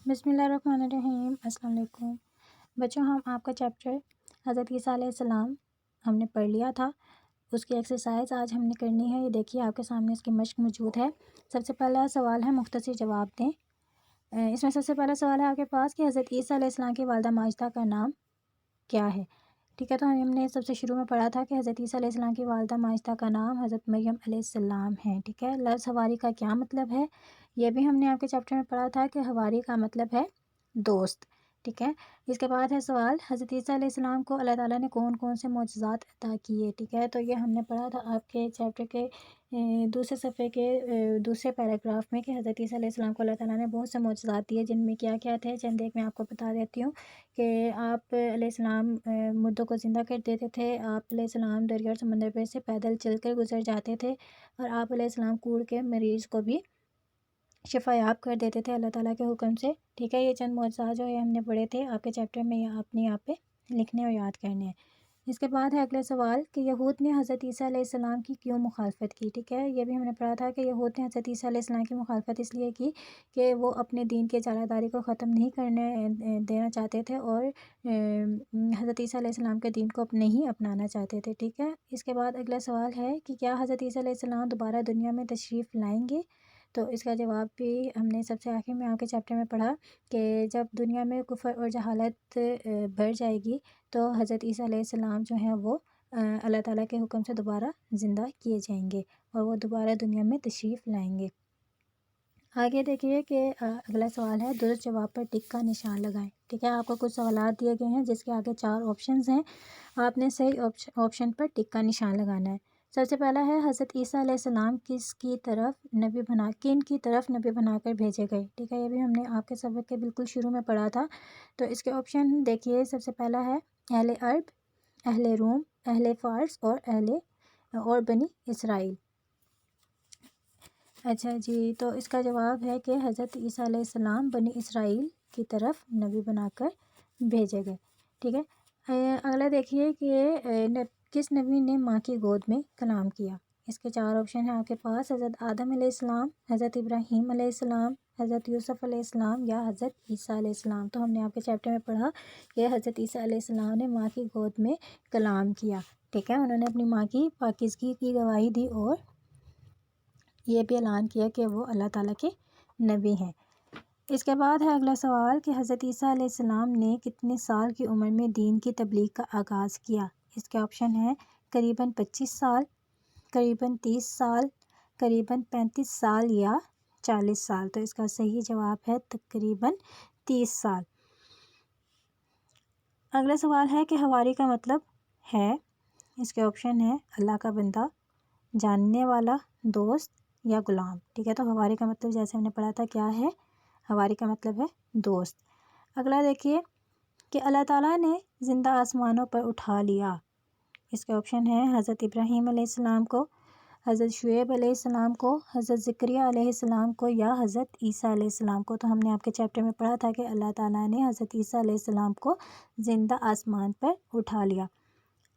بسم اللہ الرحمن الرحیم۔ السلام علیکم بچوں، ہم آپ کا چیپٹر حضرت عیسیٰ علیہ السلام ہم نے پڑھ لیا تھا۔ اس کی ایکسرسائز آج ہم نے کرنی ہے۔ یہ دیکھیے آپ کے سامنے اس کی مشق موجود ہے۔ سب سے پہلا سوال ہے مختصر جواب دیں۔ اس میں سب سے پہلا سوال ہے آپ کے پاس کہ حضرت عیسیٰ علیہ السلام کی والدہ ماجدہ کا نام کیا ہے؟ ٹھیک ہے، تو ہم نے سب سے شروع میں پڑھا تھا کہ حضرت عیسیٰ علیہ السلام کی والدہ ماجدہ کا نام حضرت مریم علیہ السلام ہے۔ ٹھیک ہے، لفظ حواری کا کیا مطلب ہے؟ یہ بھی ہم نے آپ کے چیپٹر میں پڑھا تھا کہ حواری کا مطلب ہے دوست۔ ٹھیک ہے، اس کے بعد ہے سوال حضرت عیسیٰ علیہ السلام کو اللہ تعالیٰ نے کون کون سے معجزات عطا کیے؟ ٹھیک ہے، تو یہ ہم نے پڑھا تھا آپ کے چیپٹر کے دوسرے صفحے کے دوسرے پیراگراف میں کہ حضرت عیسیٰ علیہ السلام کو اللہ تعالیٰ نے بہت سے معجزات دیے، جن میں کیا کیا تھے چند ایک میں آپ کو بتا دیتی ہوں کہ آپ علیہ السلام مردوں کو زندہ کر دیتے تھے، آپ علیہ السلام دریا اور سمندر پہ سے پیدل چل کر گزر جاتے تھے، اور آپ علیہ السلام کوڑ کے مریض کو بھی شفا یاب کر دیتے تھے اللہ تعالیٰ کے حکم سے۔ ٹھیک ہے، یہ چند معجزات جو ہے ہم نے پڑھے تھے آپ کے چیپٹر میں، یہ آپ نے یہاں پہ لکھنے اور یاد کرنے ہیں۔ اس کے بعد ہے اگلا سوال کہ یہود نے حضرت عیسیٰ علیہ السلام کی کیوں مخالفت کی؟ ٹھیک ہے، یہ بھی ہم نے پڑھا تھا کہ یہود نے حضرت عیسیٰ علیہ السلام کی مخالفت اس لیے کی کہ وہ اپنے دین کے جالہ داری کو ختم نہیں کرنے دینا چاہتے تھے، اور حضرت عیسیٰ علیہ السلام کے دین کو نہیں اپنانا چاہتے تھے۔ ٹھیک ہے، اس کے بعد اگلا سوال ہے کہ کیا حضرت عیسیٰ علیہ السلام دوبارہ دنیا میں تشریف لائیں گے؟ تو اس کا جواب بھی ہم نے سب سے آخر میں آپ کے چیپٹر میں پڑھا کہ جب دنیا میں کفر اور جہالت بڑھ جائے گی تو حضرت عیسیٰ علیہ السلام جو ہیں وہ اللہ تعالیٰ کے حکم سے دوبارہ زندہ کیے جائیں گے، اور وہ دوبارہ دنیا میں تشریف لائیں گے۔ آگے دیکھیے کہ اگلا سوال ہے درست جواب پر ٹک کا نشان لگائیں۔ ٹھیک ہے، آپ کو کچھ سوالات دیے گئے ہیں جس کے آگے 4 آپشنز ہیں، آپ نے صحیح آپشن پر ٹک کا نشان لگانا ہے۔ سب سے پہلا ہے حضرت عیسیٰ علیہ السلام کن کی طرف نبی بنا کر بھیجے گئے؟ ٹھیک ہے، یہ بھی ہم نے آپ کے سبق کے بالکل شروع میں پڑھا تھا۔ تو اس کے آپشن دیکھیے، سب سے پہلا ہے اہل عرب، اہل روم، اہل فارس اور بنی اسرائیل۔ اچھا جی، تو اس کا جواب ہے کہ حضرت عیسیٰ علیہ السلام بنی اسرائیل کی طرف نبی بنا کر بھیجے گئے۔ ٹھیک ہے، اگلا دیکھیے کہ کس نبی نے ماں کی گود میں کلام کیا؟ اس کے 4 آپشن ہیں آپ کے پاس، حضرت آدم علیہ السلام، حضرت ابراہیم علیہ السلام، حضرت یوسف علیہ السلام یا حضرت عیسیٰ علیہ السلام۔ تو ہم نے آپ کے چیپٹر میں پڑھا کہ حضرت عیسیٰ علیہ السلام نے ماں کی گود میں کلام کیا۔ ٹھیک ہے، انہوں نے اپنی ماں کی پاکیزگی کی گواہی دی اور یہ بھی اعلان کیا کہ وہ اللہ تعالیٰ کے نبی ہیں۔ اس کے بعد ہے اگلا سوال کہ حضرت عیسیٰ علیہ السلام نے کتنے سال کی عمر میں دین کی تبلیغ کا آغاز کیا؟ اس کے آپشن ہیں قریباً 25 سال، قریباً 30 سال، قریباً 35 سال یا 40 سال۔ تو اس کا صحیح جواب ہے تقریباً 30 سال۔ اگلا سوال ہے کہ حواری کا مطلب ہے؟ اس کے آپشن ہیں اللہ کا بندہ، جاننے والا، دوست یا غلام۔ ٹھیک ہے، تو حواری کا مطلب جیسے ہم نے پڑھا تھا کیا ہے؟ حواری کا مطلب ہے دوست۔ اگلا دیکھیے کہ اللہ تعالیٰ نے زندہ آسمانوں پر اٹھا لیا۔ اس کے آپشن ہیں حضرت ابراہیم علیہ السلام کو، حضرت شعیب علیہ السلام کو، حضرت زکریا علیہ السلام کو یا حضرت عیسیٰ علیہ السلام کو۔ تو ہم نے آپ کے چیپٹر میں پڑھا تھا کہ اللہ تعالیٰ نے حضرت عیسیٰ علیہ السلام کو زندہ آسمان پر اٹھا لیا۔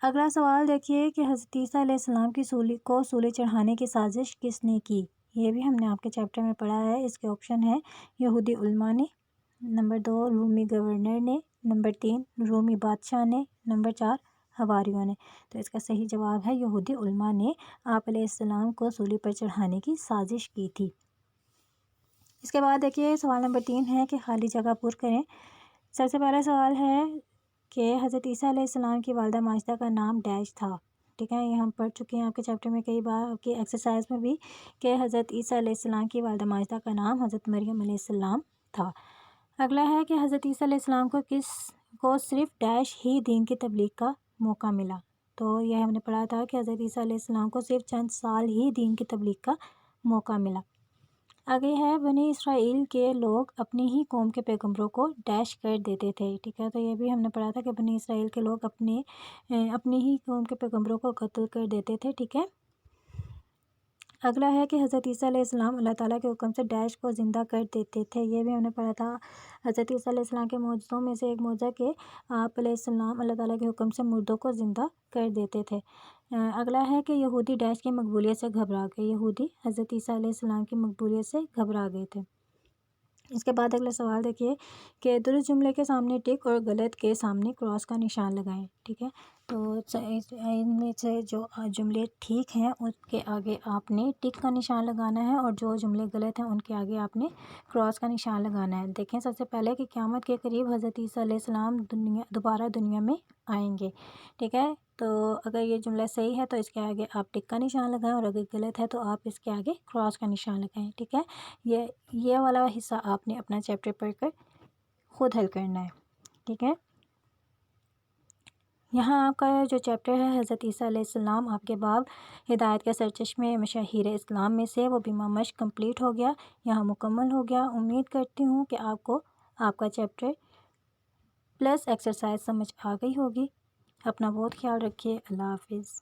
اگلا سوال دیکھیے کہ حضرت عیسیٰ علیہ السلام کی سولی چڑھانے کی سازش کس نے کی؟ یہ بھی ہم نے آپ کے چیپٹر میں پڑھا ہے۔ اس کے آپشن ہیں یہودی علماء نے، نمبر 2 رومی گورنر نے، نمبر 3 رومی بادشاہ نے، نمبر 4 حواریوں نے۔ تو اس کا صحیح جواب ہے یہودی علماء نے آپ علیہ السلام کو سولی پر چڑھانے کی سازش کی تھی۔ اس کے بعد دیکھیے سوال نمبر 3 ہے کہ خالی جگہ پر کریں۔ سب سے پہلا سوال ہے کہ حضرت عیسیٰ علیہ السلام کی والدہ ماجدہ کا نام ڈیش تھا۔ ٹھیک ہے، یہ ہم پڑھ چکے ہیں آپ کے چیپٹر میں کئی بار، آپ کی ایکسرسائز میں بھی، کہ حضرت عیسیٰ علیہ السلام کی والدہ ماجدہ کا نام حضرت مریم علیہ السلام تھا۔ اگلا ہے کہ حضرت عیسیٰ علیہ السلام کو صرف ڈیش ہی دین کی تبلیغ کا موقع ملا؟ تو یہ ہم نے پڑھا تھا کہ حضرت عیسیٰ علیہ السلام کو صرف چند سال ہی دین کی تبلیغ کا موقع ملا۔ آگے ہے بنی اسرائیل کے لوگ اپنی ہی قوم کے پیغمبروں کو ڈیش کر دیتے تھے۔ ٹھیک ہے، تو یہ بھی ہم نے پڑھا تھا کہ بنی اسرائیل کے لوگ اپنی ہی قوم کے پیغمبروں کو قتل کر دیتے تھے۔ ٹھیک ہے، اگلا ہے کہ حضرت عیسیٰ علیہ السلام اللہ تعالیٰ کے حکم سے ڈیش کو زندہ کر دیتے تھے۔ یہ بھی ہم نے پڑھا تھا حضرت عیسیٰ علیہ السلام کے معجزوں میں سے ایک معجزہ کہ آپ علیہ السلام اللہ تعالیٰ کے حکم سے مردوں کو زندہ کر دیتے تھے۔ اگلا ہے کہ یہودی ڈیش کی مقبولیت سے گھبرا گئے۔ یہودی حضرت عیسیٰ علیہ السلام کی مقبولیت سے گھبرا گئے تھے۔ اس کے بعد اگلا سوال دیکھیے کہ درست جملے کے سامنے ٹک اور غلط کے سامنے کراس کا نشان لگائیں، ٹھیک ہے۔ تو ان میں سے جو جملے ٹھیک ہیں اس کے آگے آپ نے ٹک کا نشان لگانا ہے، اور جو جملے غلط ہیں ان کے آگے آپ نے کراس کا نشان لگانا ہے۔ دیکھیں سب سے پہلے کہ قیامت کے قریب حضرت عیسیٰ علیہ السلام دوبارہ دنیا میں آئیں گے، ٹھیک ہے۔ تو اگر یہ جملہ صحیح ہے تو اس کے آگے آپ ٹک کا نشان لگائیں، اور اگر غلط ہے تو آپ اس کے آگے کراس کا نشان لگائیں، ٹھیک ہے۔ یہ والا حصہ آپ نے اپنا چیپٹر پڑھ کر خود حل کرنا ہے، ٹھیک ہے۔ یہاں آپ کا جو چیپٹر ہے حضرت عیسیٰ علیہ السلام آپ کے باب ہدایت کے سرچشمے مشاہیر اسلام میں سے، وہ بیمہ مشق کمپلیٹ ہو گیا، یہاں مکمل ہو گیا۔ امید کرتی ہوں کہ آپ کو آپ کا چیپٹر پلس ایکسرسائز سمجھ آ گئی ہوگی۔ اپنا بہت خیال رکھیے۔ اللہ حافظ۔